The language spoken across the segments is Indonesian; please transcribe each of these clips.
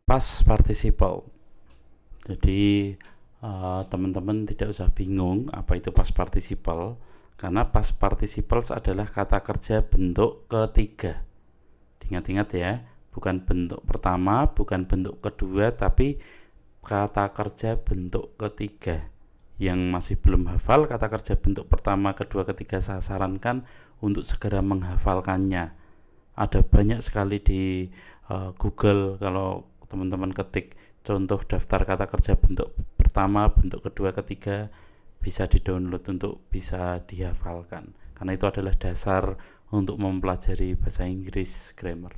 Past participle. Jadi teman-teman tidak usah bingung apa itu past participle, karena past participles adalah kata kerja bentuk ketiga. Ingat-ingat ya, bukan bentuk pertama, bukan bentuk kedua, tapi kata kerja bentuk ketiga. Yang masih belum hafal kata kerja bentuk pertama, kedua, ketiga, saya sarankan untuk segera menghafalkannya. Ada banyak sekali di Google. Kalau teman-teman ketik contoh daftar kata kerja bentuk pertama, bentuk kedua, ketiga, bisa di-download untuk bisa dihafalkan, karena itu adalah dasar untuk mempelajari bahasa Inggris grammar.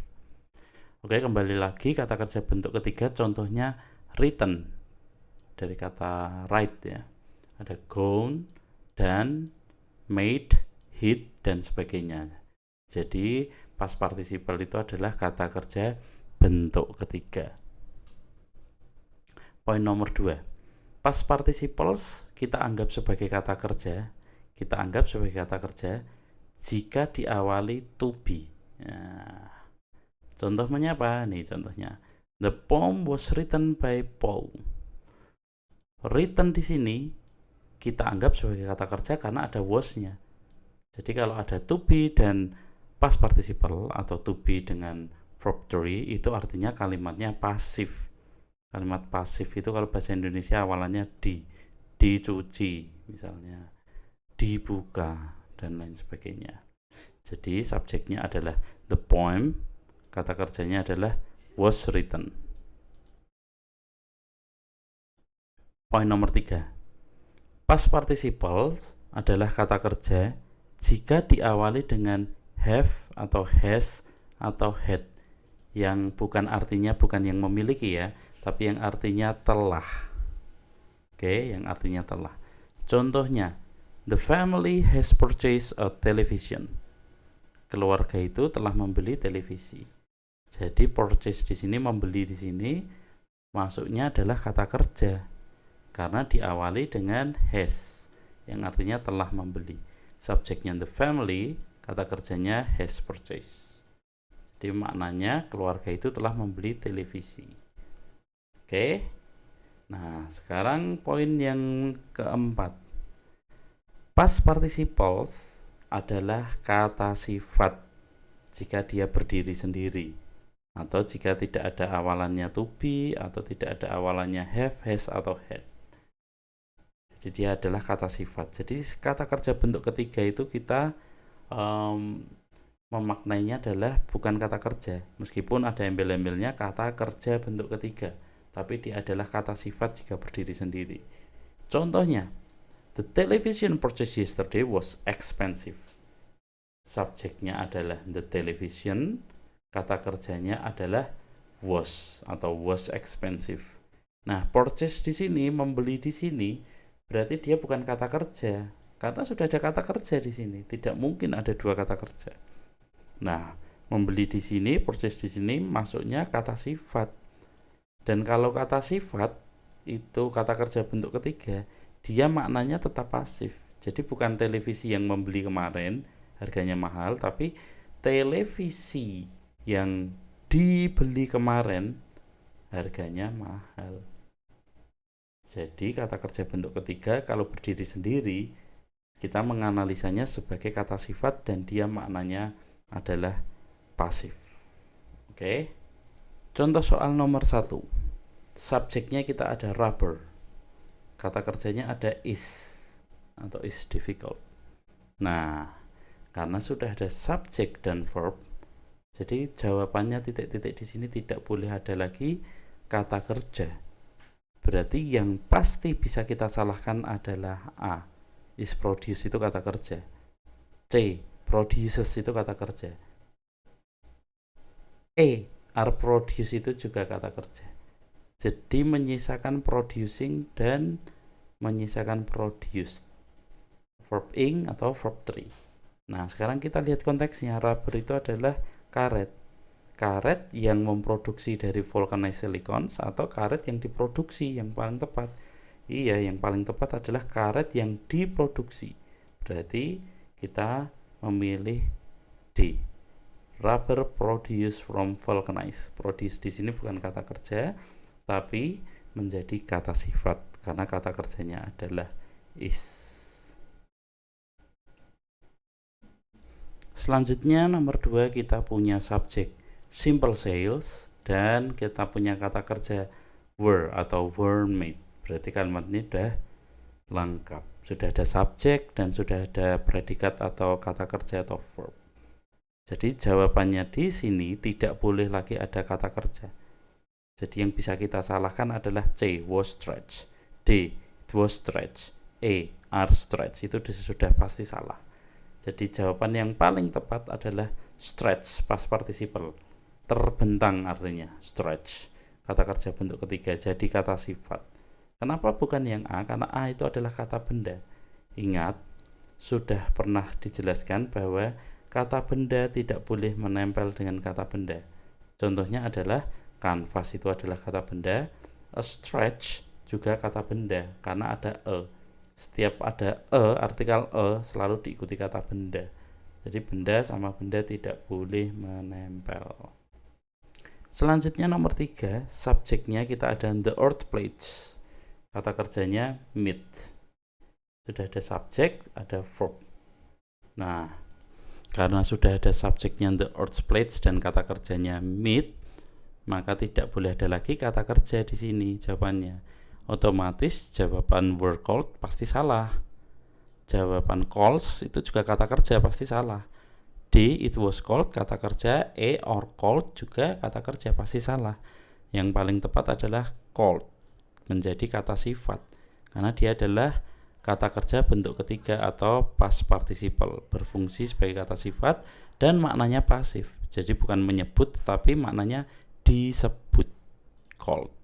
Oke, kembali lagi kata kerja bentuk ketiga, contohnya written dari kata write ya. Ada gone, done, made, hit, dan sebagainya. Jadi past participle itu adalah kata kerja bentuk ketiga. Poin nomor 2. Past participles kita anggap sebagai kata kerja. Kita anggap sebagai kata kerja jika diawali to be. Nah, contohnya apa? Nih contohnya. The poem was written by Paul. Written di sini kita anggap sebagai kata kerja karena ada was-nya. Jadi kalau ada to be dan past participle atau to be dengan verb 3 itu artinya kalimatnya pasif. Kalimat pasif itu kalau bahasa Indonesia awalannya dicuci misalnya, dibuka, dan lain sebagainya. Jadi subjeknya adalah the poem, kata kerjanya adalah was written. Poin nomor 3. Past participles adalah kata kerja jika diawali dengan have atau has atau had, yang bukan artinya bukan yang memiliki ya, tapi yang artinya telah. Oke, yang artinya telah. Contohnya, the family has purchased a television. Keluarga itu telah membeli televisi. Jadi purchase di sini, membeli di sini, masuknya adalah kata kerja karena diawali dengan has, yang artinya telah membeli. Subjeknya the family, kata kerjanya has purchased. Jadi maknanya keluarga itu telah membeli televisi. Oke. Nah, sekarang poin yang keempat. Past participles adalah kata sifat jika dia berdiri sendiri, atau jika tidak ada awalannya to be atau tidak ada awalannya have, has, atau had. Jadi dia adalah kata sifat. Jadi kata kerja bentuk ketiga itu kita memaknainya adalah bukan kata kerja, meskipun ada embel-embelnya kata kerja bentuk ketiga, tapi dia adalah kata sifat jika berdiri sendiri. Contohnya, the television purchased yesterday was expensive. Subjeknya adalah the television, kata kerjanya adalah was atau was expensive. Nah, purchase di sini, membeli di sini, berarti dia bukan kata kerja, karena sudah ada kata kerja di sini. Tidak mungkin ada dua kata kerja. Nah, membeli di sini, purchase di sini, masuknya kata sifat. Dan kalau kata sifat itu kata kerja bentuk ketiga, dia maknanya tetap pasif. Jadi bukan televisi yang membeli kemarin harganya mahal, tapi televisi yang dibeli kemarin harganya mahal. Jadi kata kerja bentuk ketiga kalau berdiri sendiri, kita menganalisanya sebagai kata sifat dan dia maknanya adalah pasif. Oke. Contoh soal nomor 1. Subjeknya kita ada rubber. Kata kerjanya ada is atau is difficult. Nah, karena sudah ada subjek dan verb, jadi jawabannya titik-titik di sini tidak boleh ada lagi kata kerja. Berarti yang pasti bisa kita salahkan adalah A. Is produced itu kata kerja. C. Produces itu kata kerja. E. Are produced itu juga kata kerja. Jadi menyisakan producing dan menyisakan produced. Verb ing atau verb 3. Nah, sekarang kita lihat konteksnya. Rubber itu adalah karet. Karet yang memproduksi dari vulcanized silicons atau karet yang diproduksi, yang paling tepat. Iya, yang paling tepat adalah karet yang diproduksi. Berarti kita memilih D. Rubber produced from vulcanized. Produce di sini bukan kata kerja, tapi menjadi kata sifat karena kata kerjanya adalah is. Selanjutnya nomor 2 kita punya subjek simple sales dan kita punya kata kerja were atau were made. Berarti kalimat ini sudah lengkap. Sudah ada subjek dan sudah ada predikat atau kata kerja atau verb. Jadi jawabannya di sini tidak boleh lagi ada kata kerja. Jadi yang bisa kita salahkan adalah C, was stretched, D, it was stretched, E, are stretched. Itu sudah pasti salah. Jadi jawaban yang paling tepat adalah stretch past participle. Terbentang artinya, stretch. Kata kerja bentuk ketiga, jadi kata sifat. Kenapa bukan yang A? Karena A itu adalah kata benda. Ingat, sudah pernah dijelaskan bahwa kata benda tidak boleh menempel dengan kata benda. Contohnya adalah kanvas itu adalah kata benda, a stretch juga kata benda karena ada e. Setiap ada artikel selalu diikuti kata benda. Jadi benda sama benda tidak boleh menempel. Selanjutnya nomor 3, subjeknya kita ada the earth plates. Kata kerjanya meet. Sudah ada subjek, ada verb. Nah, karena sudah ada subjeknya the earth plates dan kata kerjanya meet, maka tidak boleh ada lagi kata kerja di sini jawabannya. Otomatis jawaban were called pasti salah. Jawaban calls itu juga kata kerja pasti salah. D, it was called kata kerja, E, or called juga kata kerja pasti salah. Yang paling tepat adalah called menjadi kata sifat karena dia adalah kata kerja bentuk ketiga atau past participle, berfungsi sebagai kata sifat dan maknanya pasif. Jadi bukan menyebut tapi maknanya disebut, called.